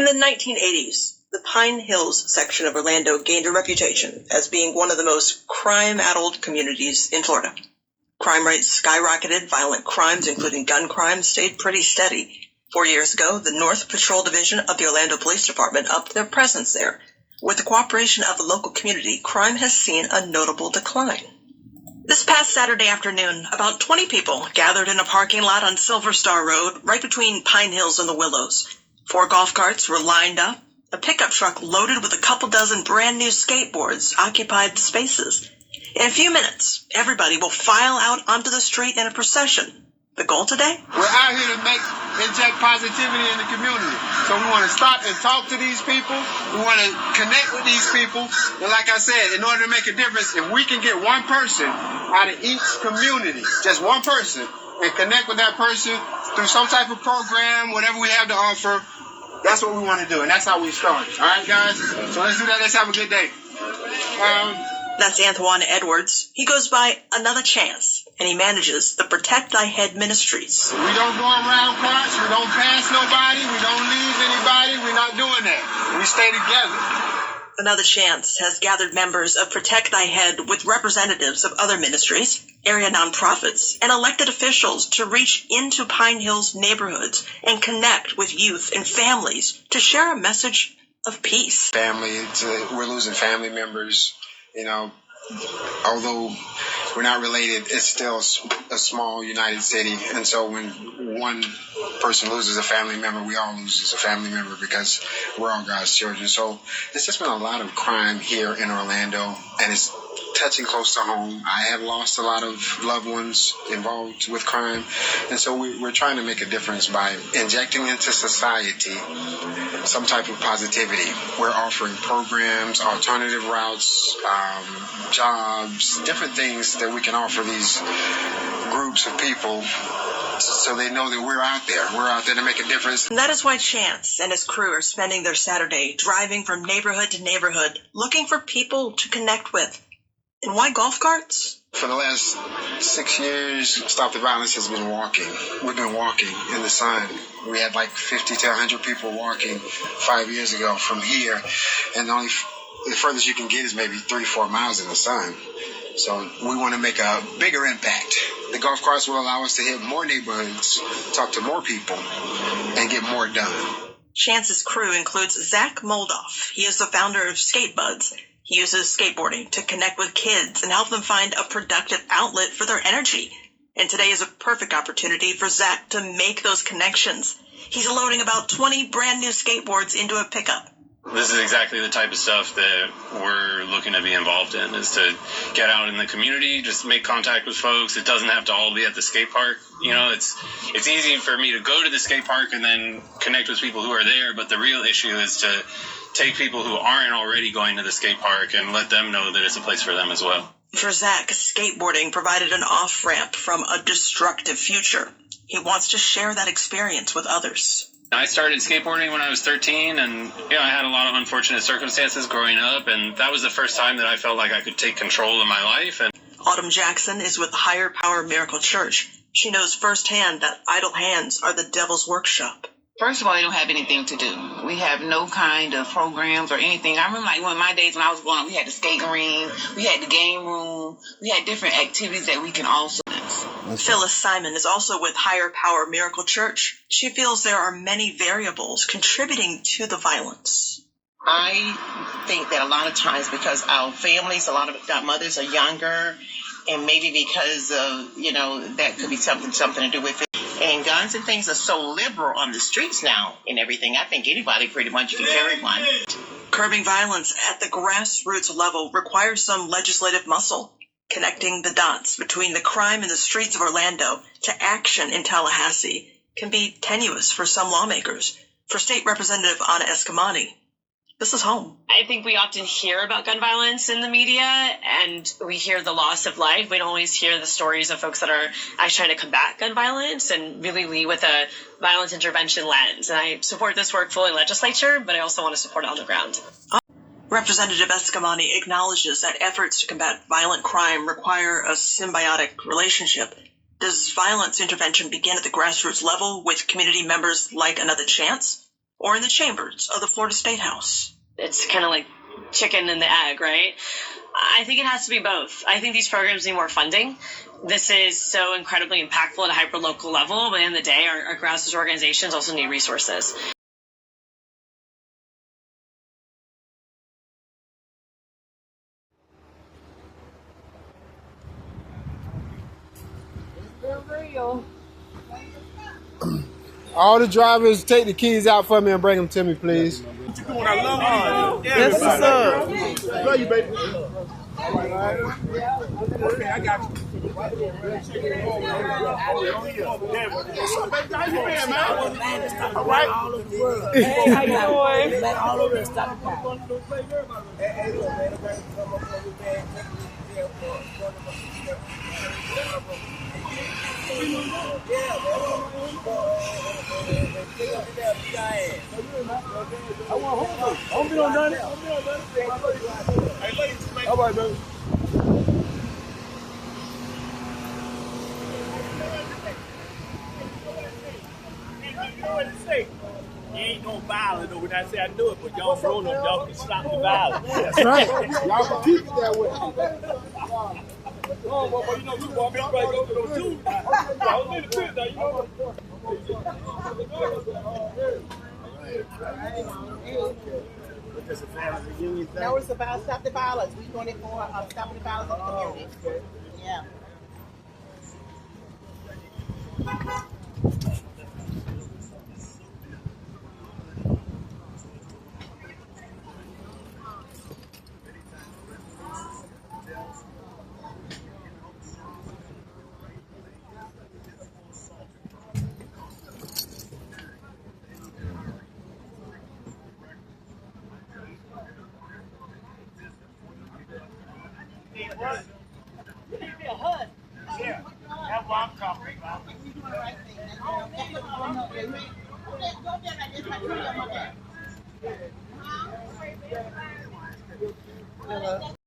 In the 1980s, the Pine Hills section of Orlando gained a reputation as being one of the most crime-addled communities in Florida. Crime rates skyrocketed, violent crimes, including gun crimes, stayed pretty steady. 4 years ago, the North Patrol Division of the Orlando Police Department upped their presence there. With the cooperation of the local community, crime has seen a notable decline. This past Saturday afternoon, about 20 people gathered in a parking lot on Silver Star Road, right between Pine Hills and the Willows. 4 golf carts were lined up. A pickup truck loaded with a couple dozen brand new skateboards occupied the spaces. In a few minutes, everybody will file out onto the street in a procession. The goal today? We're out here to inject positivity in the community. So we want to stop and talk to these people. We want to connect with these people. And like I said, in order to make a difference, if we can get one person out of each community, just one person, and connect with that person through some type of program, whatever we have to offer, that's what we want to do. And that's how we started. All right, guys? So let's do that. Let's have a good day. That's Antoine Edwards. He goes by Another Chance, and he manages the Protect Thy Head Ministries. We don't go around parts. We don't pass nobody. We don't leave anybody. We're not doing that. We stay together. Another Chance has gathered members of Protect Thy Head with representatives of other ministries, area nonprofits, and elected officials to reach into Pine Hills neighborhoods and connect with youth and families to share a message of peace. We're losing family members. You know, although we're not related, it's still a small United City. And so when one person loses a family member, we all lose as a family member because we're all God's children. So there's just been a lot of crime here in Orlando, and it's touching close to home. I have lost a lot of loved ones involved with crime. And so we're trying to make a difference by injecting into society some type of positivity. We're offering programs, alternative routes, jobs, different things that we can offer these groups of people so they know that we're out there. We're out there to make a difference. And that is why Chance and his crew are spending their Saturday driving from neighborhood to neighborhood, looking for people to connect with. And why golf carts? For the last 6 years, Stop the Violence has been walking. We've been walking in the sun. We had like 50 to 100 people walking 5 years ago from here. And the furthest you can get is maybe 3-4 miles in the sun. So we want to make a bigger impact. The golf carts will allow us to hit more neighborhoods, talk to more people, and get more done. Chance's crew includes Zach Moldoff. He is the founder of Skate Buds. He uses skateboarding to connect with kids and help them find a productive outlet for their energy. And today is a perfect opportunity for Zach to make those connections. He's loading about 20 brand new skateboards into a pickup. This is exactly the type of stuff that we're looking to be involved in, is to get out in the community, just make contact with folks. It doesn't have to all be at the skate park. You know, it's easy for me to go to the skate park and then connect with people who are there, but the real issue is to take people who aren't already going to the skate park and let them know that it's a place for them as well. For Zach, skateboarding provided an off-ramp from a destructive future. He wants to share that experience with others. I started skateboarding when I was 13, and I had a lot of unfortunate circumstances growing up, and that was the first time that I felt like I could take control of my life. And Autumn Jackson is with Higher Power Miracle Church. She knows firsthand that idle hands are the devil's workshop. First of all, they don't have anything to do. We have no kind of programs or anything. I remember like one of my days when I was growing up, we had the skating ring, we had the game room, we had different activities that we can also do. Phyllis Simon is also with Higher Power Miracle Church. She feels there are many variables contributing to the violence. I think that a lot of times because our families, a lot of our mothers are younger, and maybe because of, that could be something to do with it. And guns and things are so liberal on the streets now and everything. I think anybody pretty much can carry one. Curbing violence at the grassroots level requires some legislative muscle. Connecting the dots between the crime in the streets of Orlando to action in Tallahassee can be tenuous for some lawmakers. For State Representative Anna Escamani, this is home. I think we often hear about gun violence in the media, and we hear the loss of life. We don't always hear the stories of folks that are actually trying to combat gun violence and really lead with a violence intervention lens. And I support this work fully in legislature, but I also want to support it on the ground. Representative Escamani acknowledges that efforts to combat violent crime require a symbiotic relationship. Does violence intervention begin at the grassroots level with community members like Another Chance? or in the chambers of the Florida State House. It's kind of like chicken and the egg, right? I think it has to be both. I think these programs need more funding. This is so incredibly impactful at a hyper-local level, but in the day, our grassroots organizations also need resources. All the drivers, take the keys out for me and bring them to me, please. Yes, sir. Love you, baby. Okay, I got you. How you been, man? All right. Hey, how you doing? All over there, stop. All right, baby. You know what to say? You ain't no violence though. When I say I do it, but y'all roll up, y'all can stop the violence. That's right. Y'all can keep it that way. Oh, well, you know, you walk everybody go to those two. I was in the pit now, you know. No, it's about stop the violence. We're doing it for stopping the violence in the community. Yeah. What? You need me a hug? Yeah, that's what I'm talking about. We're doing the right thing. Don't get like this. My tree on my back.